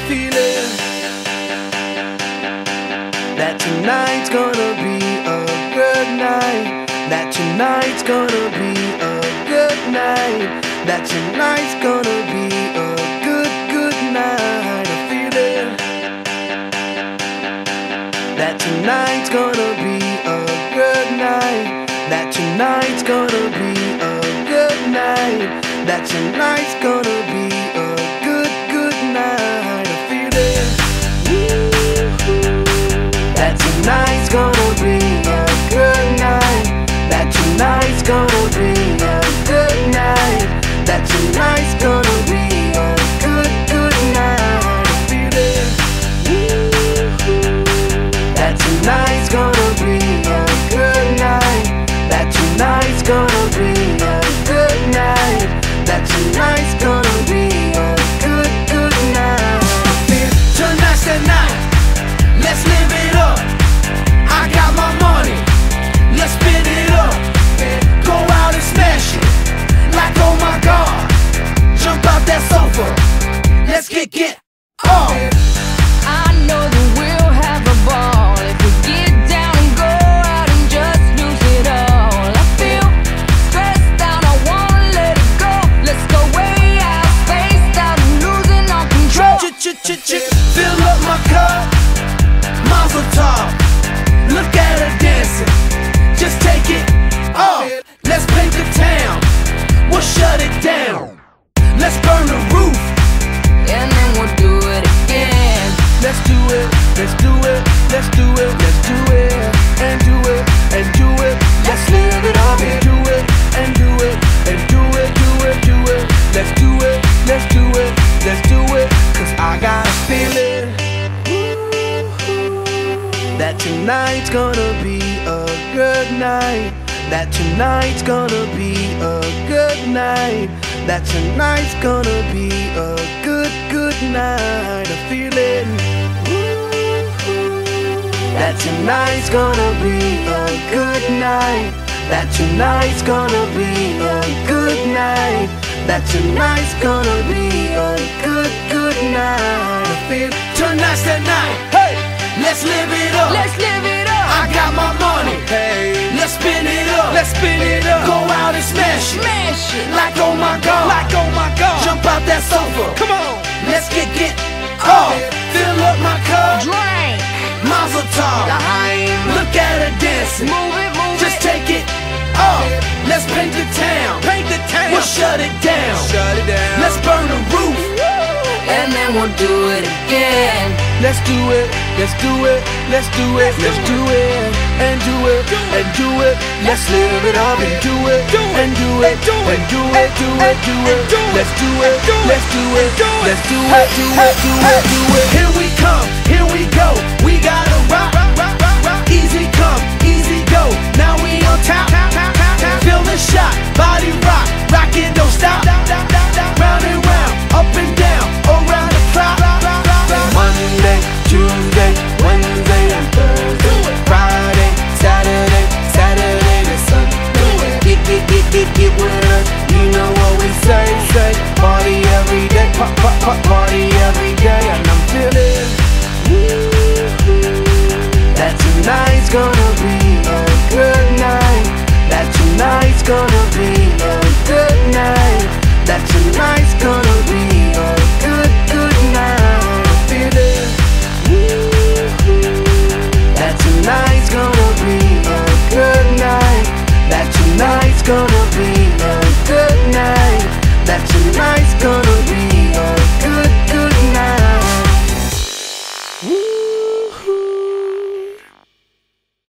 feeling that tonight's gonna be a good night. That tonight's gonna be a good night. That tonight's gonna be a good night. A feeling that tonight's gonna be a good night. That tonight's gonna be a good night. That tonight's gonna be a good night. A feeling that tonight's gonna be a good night. That tonight's gonna be a good night. That tonight's gonna be a good night. A feeling that tonight's gonna be a good night. That tonight's gonna be a good night. That tonight's gonna be a good night. Tonight's the night. Let's live it up. I got my money. Let's spin it up. Go out and smash it. Like oh my God. Jump out that sofa. Let's get off. I know that we'll have a ball if we get down and go out and just lose it all. I feel stressed out, I wanna let it go. Let's go way out, spaced out and losing all control. Fill up my cup, Mazel tov. Look at her dancing, just take it off. Let's paint the town, we'll shut it down. Let's burn the roof, And then we'll do it again. let's do it, let's do it, let's do it, let's do it, and do it, and do it. Let's live it up and do it, and do it, and do it, do it, do it. Let's do it, let's do it, let's do it. Cause I got a feeling that tonight's gonna be a good night. That tonight's gonna be a good night. That tonight's gonna be a good night. A feeling that tonight's gonna be a good night. That tonight's gonna be a good night. That tonight's gonna be a good night. I feel tonight's the night. Hey, let's live it up. Let's live it up. I got my money. Hey, let's spin it up. Let's spin it up. Go out and smash it. Smash it. Like oh my God. Like oh my God. Jump out that sofa. Come on. Let's get off. Fill up my cup. Drink. Mazel tov. L'chaim. Look at her dancing. Move it, move Just it. take it off. Let's paint the town. Paint the town. We'll shut it down. Shut it down. Let's burn the roof. And then we'll do it again. Let's do it. Let's do it. Let's do it. Let's do it. And do it. And do it. Let's live it up and do it. And do it. And do it. Do it. Do it. Let's do it. Let's do it. Let's do it. Do it. Do it. Do it. Here we come. Here we go.